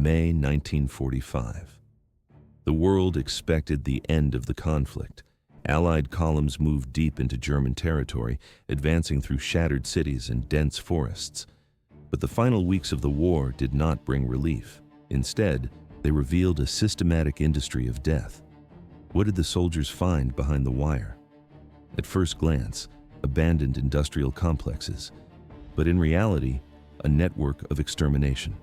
May 1945. The world expected the end of the conflict. Allied columns moved deep into German territory, advancing through shattered cities and dense forests. But the final weeks of the war did not bring relief. Instead, they revealed a systematic industry of death. What did the soldiers find behind the wire? At first glance, abandoned industrial complexes, but in reality, a network of extermination.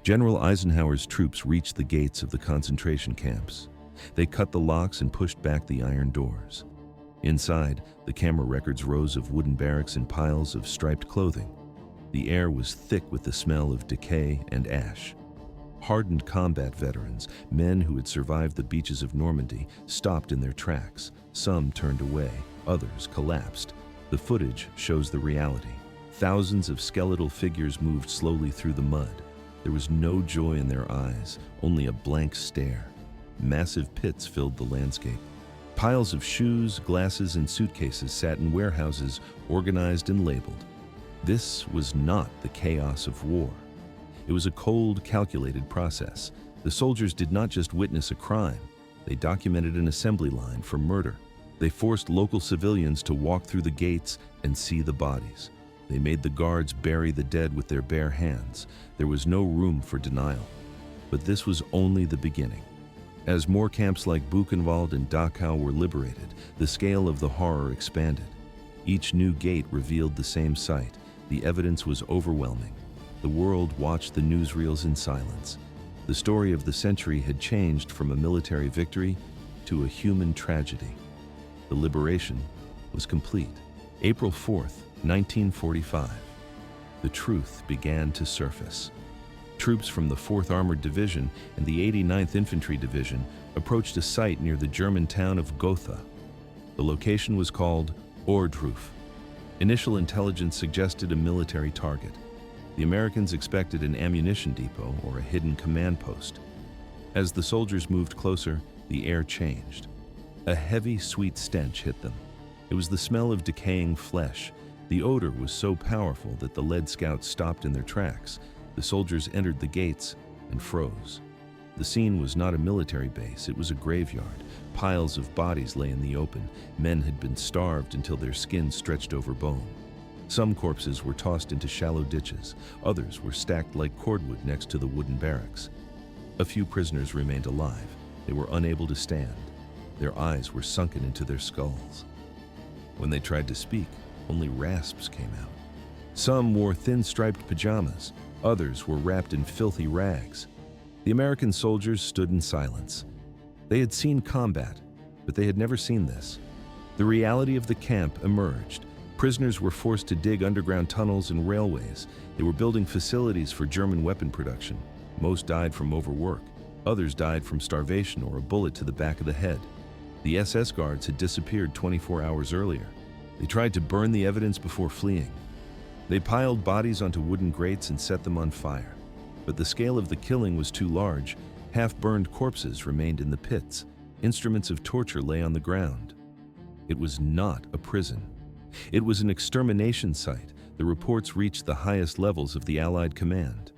General Eisenhower's troops reached the gates of the concentration camps. They cut the locks and pushed back the iron doors. Inside, the camera records rows of wooden barracks and piles of striped clothing. The air was thick with the smell of decay and ash. Hardened combat veterans, men who had survived the beaches of Normandy, stopped in their tracks. Some turned away, others collapsed. The footage shows the reality. Thousands of skeletal figures moved slowly through the mud. There was no joy in their eyes, only a blank stare. Massive pits filled the landscape. Piles of shoes, glasses, and suitcases sat in warehouses, organized and labeled. This was not the chaos of war. It was a cold, calculated process. The soldiers did not just witness a crime. They documented an assembly line for murder. They forced local civilians to walk through the gates and see the bodies. They made the guards bury the dead with their bare hands. There was no room for denial. But this was only the beginning. As more camps like Buchenwald and Dachau were liberated, the scale of the horror expanded. Each new gate revealed the same sight. The evidence was overwhelming. The world watched the newsreels in silence. The story of the century had changed from a military victory to a human tragedy. The liberation was complete. April 4th, 1945. The truth began to surface. Troops from the 4th Armored Division and the 89th Infantry Division approached a site near the German town of Gotha. The location was called Ohrdruf. Initial intelligence suggested a military target. The Americans expected an ammunition depot or a hidden command post. As the soldiers moved closer, the air changed. A heavy, sweet stench hit them. It was the smell of decaying flesh. The odor was so powerful that the lead scouts stopped in their tracks. The soldiers entered the gates and froze. The scene was not a military base, it was a graveyard. Piles of bodies lay in the open. Men had been starved until their skin stretched over bone. Some corpses were tossed into shallow ditches. Others were stacked like cordwood next to the wooden barracks. A few prisoners remained alive. They were unable to stand. Their eyes were sunken into their skulls. When they tried to speak, only rasps came out. Some wore thin striped pajamas. Others were wrapped in filthy rags. The American soldiers stood in silence. They had seen combat, but they had never seen this. The reality of the camp emerged. Prisoners were forced to dig underground tunnels and railways. They were building facilities for German weapon production. Most died from overwork. Others died from starvation or a bullet to the back of the head. The SS guards had disappeared 24 hours earlier. They tried to burn the evidence before fleeing. They piled bodies onto wooden grates and set them on fire. But the scale of the killing was too large. Half-burned corpses remained in the pits. Instruments of torture lay on the ground. It was not a prison. It was an extermination site. The reports reached the highest levels of the Allied command.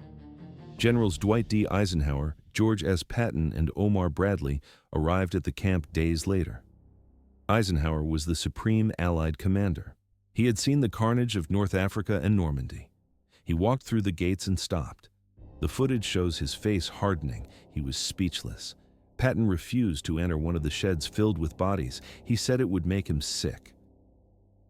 Generals Dwight D. Eisenhower, George S. Patton, and Omar Bradley arrived at the camp days later. Eisenhower was the supreme Allied commander. He had seen the carnage of North Africa and Normandy. He walked through the gates and stopped. The footage shows his face hardening. He was speechless. Patton refused to enter one of the sheds filled with bodies. He said it would make him sick.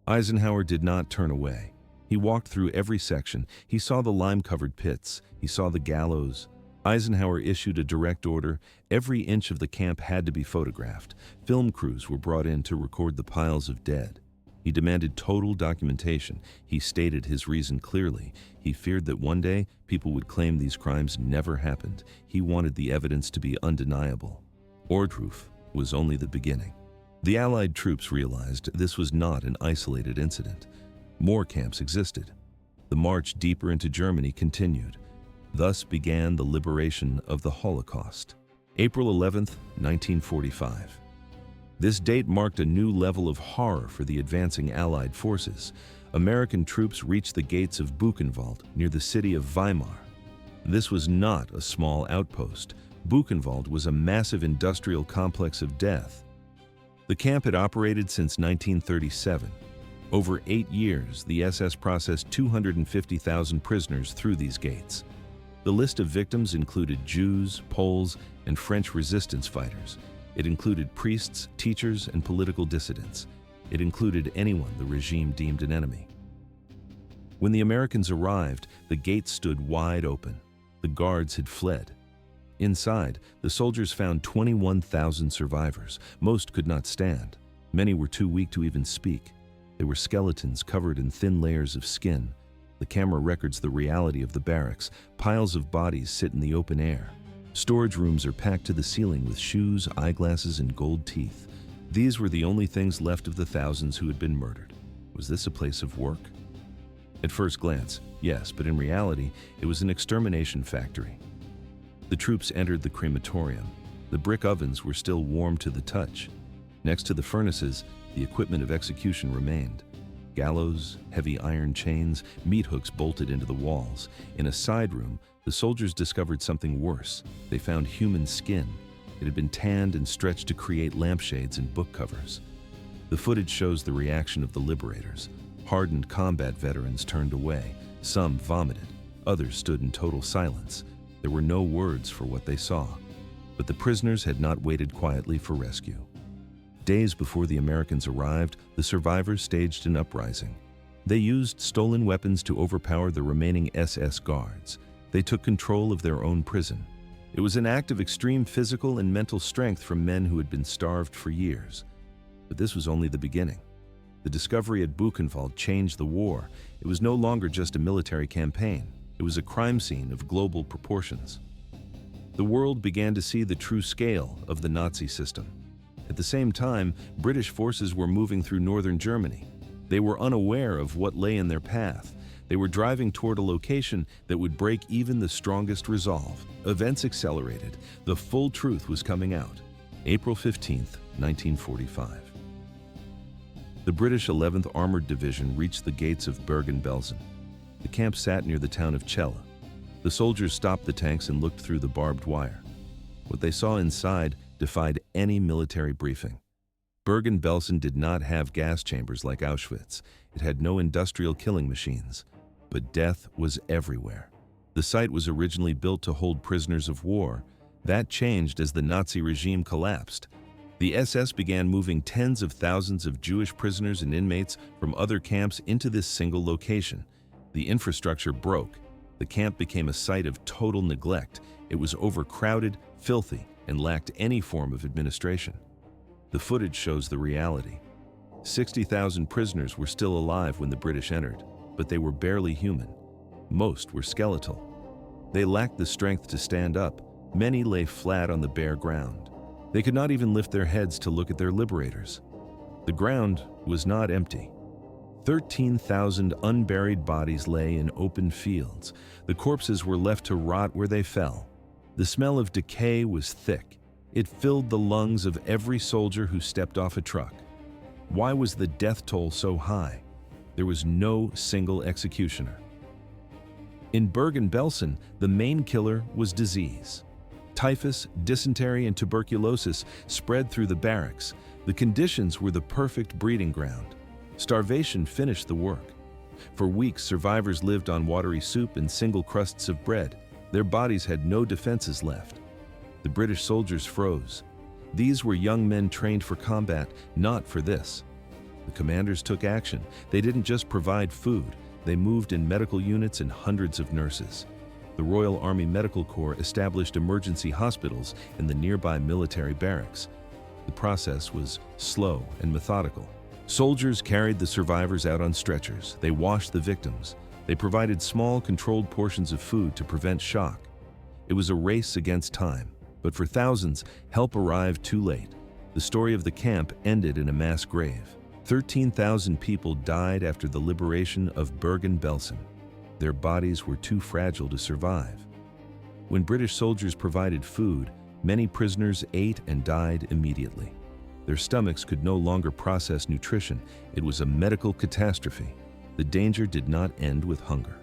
Eisenhower did not turn away. He walked through every section. He saw the lime-covered pits. He saw the gallows. Eisenhower issued a direct order. Every inch of the camp had to be photographed. Film crews were brought in to record the piles of dead. He demanded total documentation. He stated his reason clearly. He feared that one day people would claim these crimes never happened. He wanted the evidence to be undeniable. Ohrdruf was only the beginning. The Allied troops realized this was not an isolated incident. More camps existed. The march deeper into Germany continued. Thus began the liberation of the Holocaust. April 11th, 1945. This date marked a new level of horror for the advancing Allied forces. American troops reached the gates of Buchenwald near the city of Weimar. This was not a small outpost. Buchenwald was a massive industrial complex of death. The camp had operated since 1937. Over 8 years, the SS processed 250,000 prisoners through these gates. The list of victims included Jews, Poles, and French resistance fighters. It included priests, teachers, and political dissidents. It included anyone the regime deemed an enemy. When the Americans arrived, the gates stood wide open. The guards had fled. Inside, the soldiers found 21,000 survivors. Most could not stand. Many were too weak to even speak. They were skeletons covered in thin layers of skin. The camera records the reality of the barracks. Piles of bodies sit in the open air. Storage rooms are packed to the ceiling with shoes, eyeglasses, and gold teeth. These were the only things left of the thousands who had been murdered. Was this a place of work? At first glance, yes, but in reality, it was an extermination factory. The troops entered the crematorium. The brick ovens were still warm to the touch. Next to the furnaces, the equipment of execution remained. Gallows, heavy iron chains, meat hooks bolted into the walls. In a side room, the soldiers discovered something worse. They found human skin. It had been tanned and stretched to create lampshades and book covers. The footage shows the reaction of the liberators. Hardened combat veterans turned away. Some vomited. Others stood in total silence. There were no words for what they saw. But the prisoners had not waited quietly for rescue. Days before the Americans arrived, the survivors staged an uprising. They used stolen weapons to overpower the remaining SS guards. They took control of their own prison. It was an act of extreme physical and mental strength from men who had been starved for years. But this was only the beginning. The discovery at Buchenwald changed the war. It was no longer just a military campaign. It was a crime scene of global proportions. The world began to see the true scale of the Nazi system. At the same time, British forces were moving through northern Germany. They were unaware of what lay in their path. They were driving toward a location that would break even the strongest resolve. Events accelerated. The full truth was coming out. April 15th, 1945. The British 11th Armored Division reached the gates of Bergen-Belsen. The camp sat near the town of Celle. The soldiers stopped the tanks and looked through the barbed wire. What they saw inside defied any military briefing. Bergen-Belsen did not have gas chambers like Auschwitz. It had no industrial killing machines. But death was everywhere. The site was originally built to hold prisoners of war. That changed as the Nazi regime collapsed. The SS began moving tens of thousands of Jewish prisoners and inmates from other camps into this single location. The infrastructure broke. The camp became a site of total neglect. It was overcrowded, filthy, and lacked any form of administration. The footage shows the reality. 60,000 prisoners were still alive when the British entered, but they were barely human. Most were skeletal. They lacked the strength to stand up. Many lay flat on the bare ground. They could not even lift their heads to look at their liberators. The ground was not empty. 13,000 unburied bodies lay in open fields. The corpses were left to rot where they fell. The smell of decay was thick. It filled the lungs of every soldier who stepped off a truck. Why was the death toll so high? There was no single executioner. In Bergen-Belsen, the main killer was disease. Typhus, dysentery, and tuberculosis spread through the barracks. The conditions were the perfect breeding ground. Starvation finished the work. For weeks, survivors lived on watery soup and single crusts of bread. Their bodies had no defenses left. The British soldiers froze. These were young men trained for combat, not for this. The commanders took action. They didn't just provide food. They moved in medical units and hundreds of nurses. The Royal Army Medical Corps established emergency hospitals in the nearby military barracks. The process was slow and methodical. Soldiers carried the survivors out on stretchers. They washed the victims. They provided small, controlled portions of food to prevent shock. It was a race against time, but for thousands, help arrived too late. The story of the camp ended in a mass grave. 13,000 people died after the liberation of Bergen-Belsen. Their bodies were too fragile to survive. When British soldiers provided food, many prisoners ate and died immediately. Their stomachs could no longer process nutrition. It was a medical catastrophe. The danger did not end with hunger.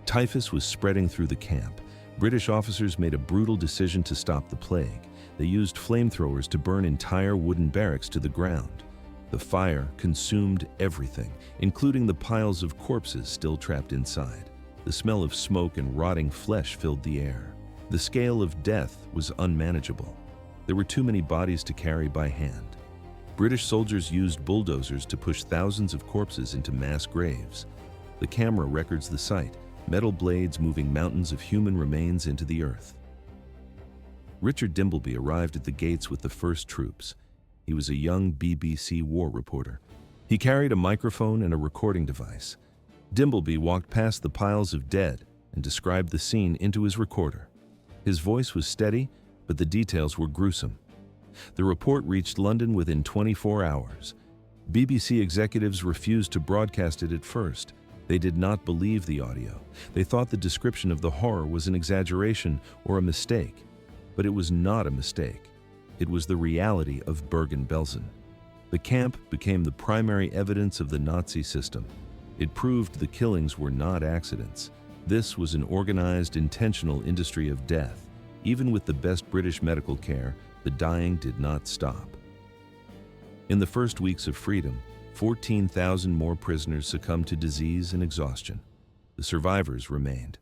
Typhus was spreading through the camp. British officers made a brutal decision to stop the plague. They used flamethrowers to burn entire wooden barracks to the ground. The fire consumed everything, including the piles of corpses still trapped inside. The smell of smoke and rotting flesh filled the air. The scale of death was unmanageable. There were too many bodies to carry by hand. British soldiers used bulldozers to push thousands of corpses into mass graves. The camera records the sight, metal blades moving mountains of human remains into the earth. Richard Dimbleby arrived at the gates with the first troops. He was a young BBC war reporter. He carried a microphone and a recording device. Dimbleby walked past the piles of dead and described the scene into his recorder. His voice was steady, but the details were gruesome. The report reached London within 24 hours. BBC executives refused to broadcast it at first. They did not believe the audio. They thought the description of the horror was an exaggeration or a mistake. But it was not a mistake. It was the reality of Bergen-Belsen. The camp became the primary evidence of the Nazi system. It proved the killings were not accidents. This was an organized, intentional industry of death. Even with the best British medical care, the dying did not stop. In the first weeks of freedom, 14,000 more prisoners succumbed to disease and exhaustion. The survivors remained.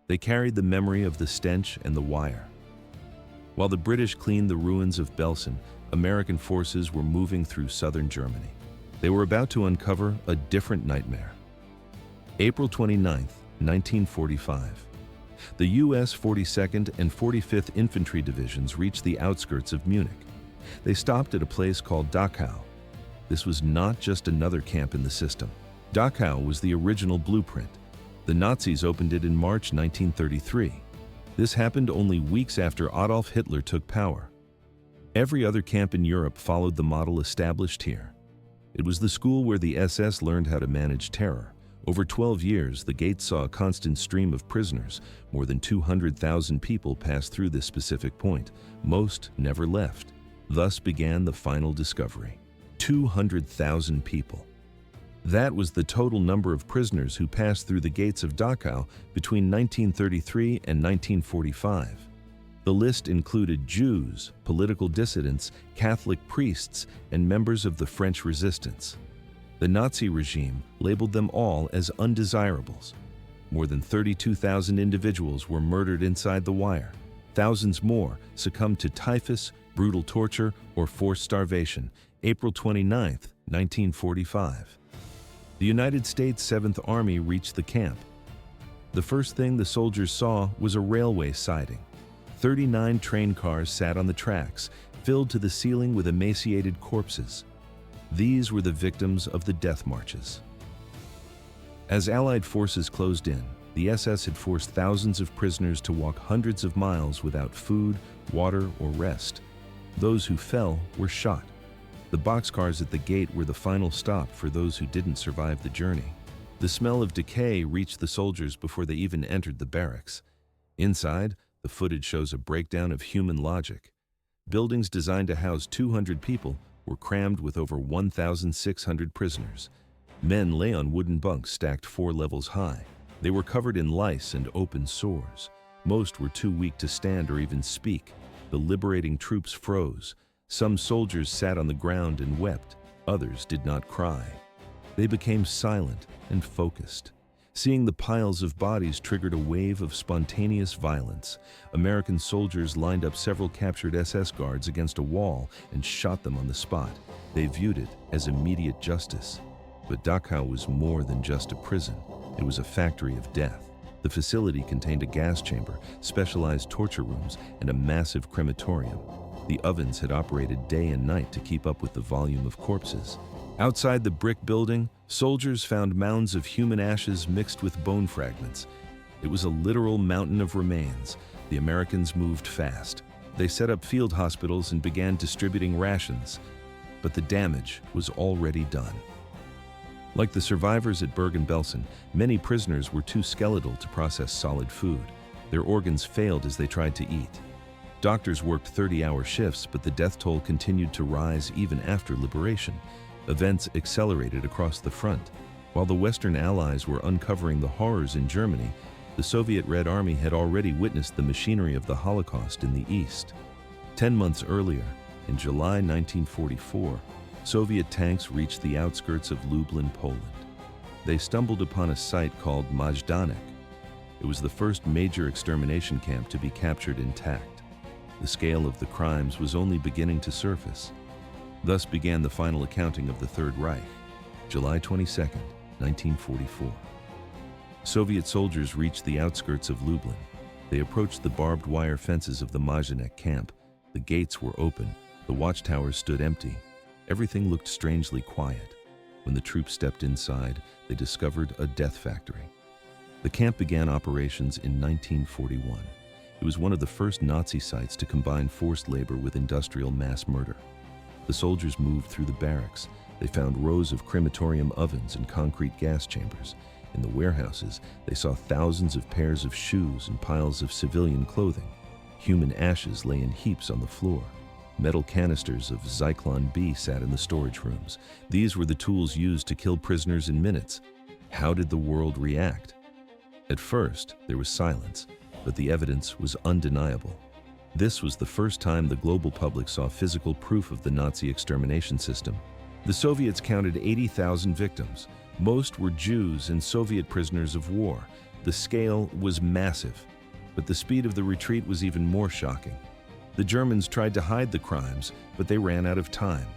They carried the memory of the stench and the wire. While the British cleaned the ruins of Belsen, American forces were moving through southern Germany. They were about to uncover a different nightmare. April 29, 1945. The U.S. 42nd and 45th Infantry Divisions reached the outskirts of Munich. They stopped at a place called Dachau. This was not just another camp in the system. Dachau was the original blueprint. The Nazis opened it in March 1933. This happened only weeks after Adolf Hitler took power. Every other camp in Europe followed the model established here. It was the school where the SS learned how to manage terror. Over 12 years, the gates saw a constant stream of prisoners. More than 200,000 people passed through this specific point. Most never left. Thus began the final discovery. 200,000 people. That was the total number of prisoners who passed through the gates of Dachau between 1933 and 1945. The list included Jews, political dissidents, Catholic priests, and members of the French resistance. The Nazi regime labeled them all as undesirables. More than 32,000 individuals were murdered inside the wire. Thousands more succumbed to typhus, brutal torture, or forced starvation. April 29, 1945. The United States 7th Army reached the camp. The first thing the soldiers saw was a railway siding. 39 train cars sat on the tracks, filled to the ceiling with emaciated corpses. These were the victims of the death marches. As Allied forces closed in, the SS had forced thousands of prisoners to walk hundreds of miles without food, water, or rest. Those who fell were shot. The boxcars at the gate were the final stop for those who didn't survive the journey. The smell of decay reached the soldiers before they even entered the barracks. Inside, the footage shows a breakdown of human logic. Buildings designed to house 200 people were crammed with over 1,600 prisoners. Men lay on wooden bunks stacked 4 levels high. They were covered in lice and open sores. Most were too weak to stand or even speak. The liberating troops froze. Some soldiers sat on the ground and wept. Others did not cry. They became silent and focused. Seeing the piles of bodies triggered a wave of spontaneous violence. American soldiers lined up several captured SS guards against a wall and shot them on the spot. They viewed it as immediate justice. But Dachau was more than just a prison. It was a factory of death. The facility contained a gas chamber, specialized torture rooms, and a massive crematorium. The ovens had operated day and night to keep up with the volume of corpses. Outside the brick building, soldiers found mounds of human ashes mixed with bone fragments. It was a literal mountain of remains. The Americans moved fast. They set up field hospitals and began distributing rations. But the damage was already done. Like the survivors at Bergen-Belsen, many prisoners were too skeletal to process solid food. Their organs failed as they tried to eat. Doctors worked 30-hour shifts, but the death toll continued to rise even after liberation. Events accelerated across the front. While the Western Allies were uncovering the horrors in Germany, The Soviet Red Army had already witnessed the machinery of the Holocaust in the East. 10 months earlier, in July 1944, Soviet tanks reached the outskirts of Lublin, Poland. They stumbled upon a site called Majdanek. It was the first major extermination camp to be captured intact. The scale of the crimes was only beginning to surface. Thus began the final accounting of the Third Reich, July 22, 1944. Soviet soldiers reached the outskirts of Lublin. They approached the barbed wire fences of the Majdanek camp. The gates were open. The watchtowers stood empty. Everything looked strangely quiet. When the troops stepped inside, they discovered a death factory. The camp began operations in 1941. It was one of the first Nazi sites to combine forced labor with industrial mass murder. The soldiers moved through the barracks. They found rows of crematorium ovens and concrete gas chambers. In the warehouses, they saw thousands of pairs of shoes and piles of civilian clothing. Human ashes lay in heaps on the floor. Metal canisters of Zyklon B sat in the storage rooms. These were the tools used to kill prisoners in minutes. How did the world react? At first, there was silence, but the evidence was undeniable. This was the first time the global public saw physical proof of the Nazi extermination system. The Soviets counted 80,000 victims. Most were Jews and Soviet prisoners of war. The scale was massive, but the speed of the retreat was even more shocking. The Germans tried to hide the crimes, but they ran out of time.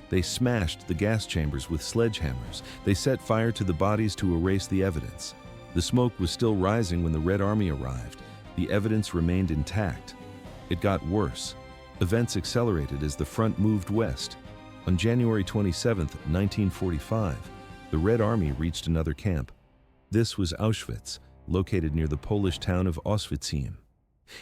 They smashed the gas chambers with sledgehammers. They set fire to the bodies to erase the evidence. The smoke was still rising when the Red Army arrived. The evidence remained intact. It got worse. Events accelerated as the front moved west. On January 27, 1945, the Red Army reached another camp. This was Auschwitz, located near the Polish town of Oswiecim.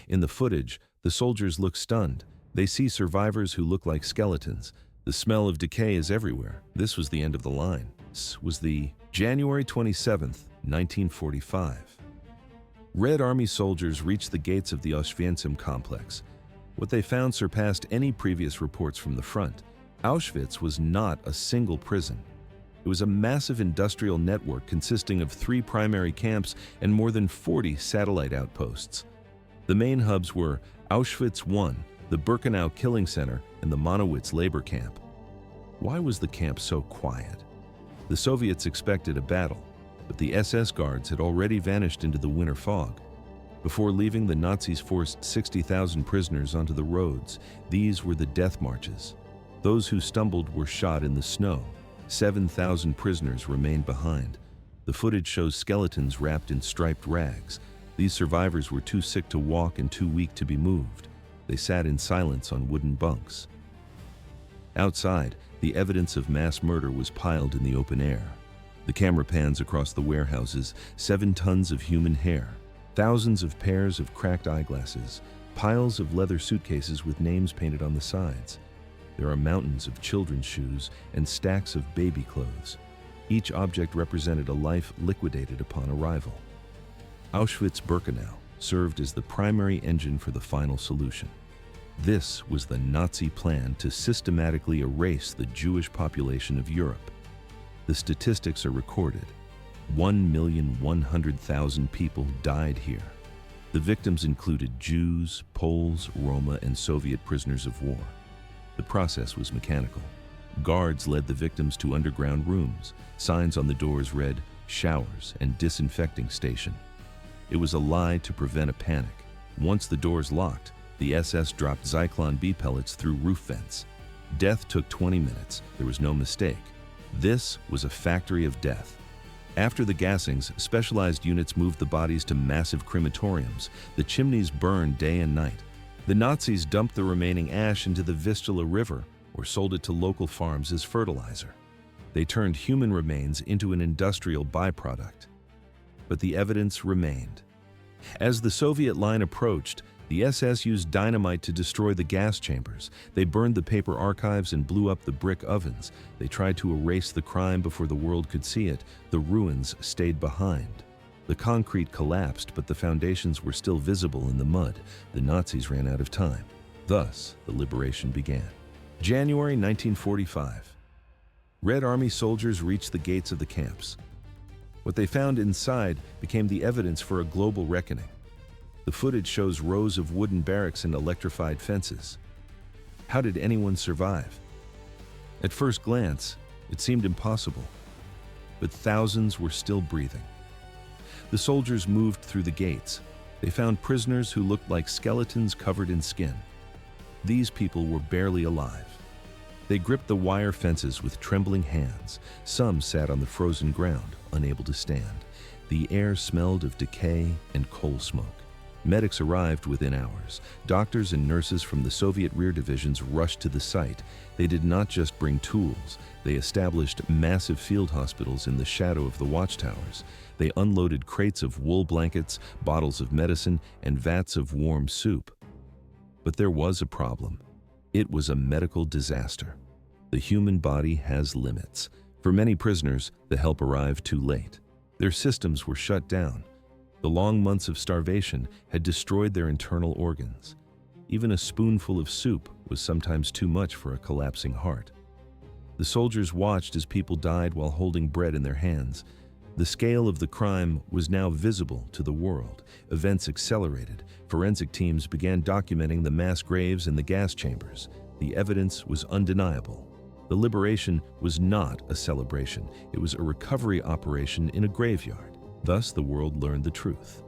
In the footage, the soldiers look stunned. They see survivors who look like skeletons. The smell of decay is everywhere. This was the end of the line. This was the January 27, 1945. Red Army soldiers reached the gates of the Oswiecim complex. What they found surpassed any previous reports from the front. Auschwitz was not a single prison. It was a massive industrial network consisting of 3 primary camps and more than 40 satellite outposts. The main hubs were Auschwitz I, the Birkenau Killing Center, and the Monowitz labor camp. Why was the camp so quiet? The Soviets expected a battle, but the SS guards had already vanished into the winter fog. Before leaving, the Nazis forced 60,000 prisoners onto the roads. These were the death marches. Those who stumbled were shot in the snow. 7,000 prisoners remained behind. The footage shows skeletons wrapped in striped rags. These survivors were too sick to walk and too weak to be moved. They sat in silence on wooden bunks. Outside, the evidence of mass murder was piled in the open air. The camera pans across the warehouses, 7 tons of human hair, thousands of pairs of cracked eyeglasses, piles of leather suitcases with names painted on the sides. There are mountains of children's shoes and stacks of baby clothes. Each object represented a life liquidated upon arrival. Auschwitz-Birkenau served as the primary engine for the final solution. This was the Nazi plan to systematically erase the Jewish population of Europe. The statistics are recorded. 1,100,000 people died here. The victims included Jews, Poles, Roma, and Soviet prisoners of war. The process was mechanical. Guards led the victims to underground rooms. Signs on the doors read, "Showers" and "Disinfecting Station." It was a lie to prevent a panic. Once the doors locked, the SS dropped Zyklon B pellets through roof vents. Death took 20 minutes. There was no mistake. This was a factory of death. After the gassings, specialized units moved the bodies to massive crematoriums. The chimneys burned day and night. The Nazis dumped the remaining ash into the Vistula River or sold it to local farms as fertilizer. They turned human remains into an industrial byproduct. But the evidence remained. As the Soviet line approached, the SS used dynamite to destroy the gas chambers. They burned the paper archives and blew up the brick ovens. They tried to erase the crime before the world could see it. The ruins stayed behind. The concrete collapsed, but the foundations were still visible in the mud. The Nazis ran out of time. Thus, the liberation began. January 1945. Red Army soldiers reached the gates of the camps. What they found inside became the evidence for a global reckoning. The footage shows rows of wooden barracks and electrified fences. How did anyone survive? At first glance, it seemed impossible, but thousands were still breathing. The soldiers moved through the gates. They found prisoners who looked like skeletons covered in skin. These people were barely alive. They gripped the wire fences with trembling hands. Some sat on the frozen ground, unable to stand. The air smelled of decay and coal smoke. Medics arrived within hours. Doctors and nurses from the Soviet rear divisions rushed to the site. They did not just bring tools. They established massive field hospitals in the shadow of the watchtowers. They unloaded crates of wool blankets, bottles of medicine, and vats of warm soup. But there was a problem. It was a medical disaster. The human body has limits. For many prisoners, the help arrived too late. Their systems were shut down. The long months of starvation had destroyed their internal organs. Even a spoonful of soup was sometimes too much for a collapsing heart. The soldiers watched as people died while holding bread in their hands. The scale of the crime was now visible to the world. Events accelerated. Forensic teams began documenting the mass graves and the gas chambers. The evidence was undeniable. The liberation was not a celebration. It was a recovery operation in a graveyard. Thus, the world learned the truth.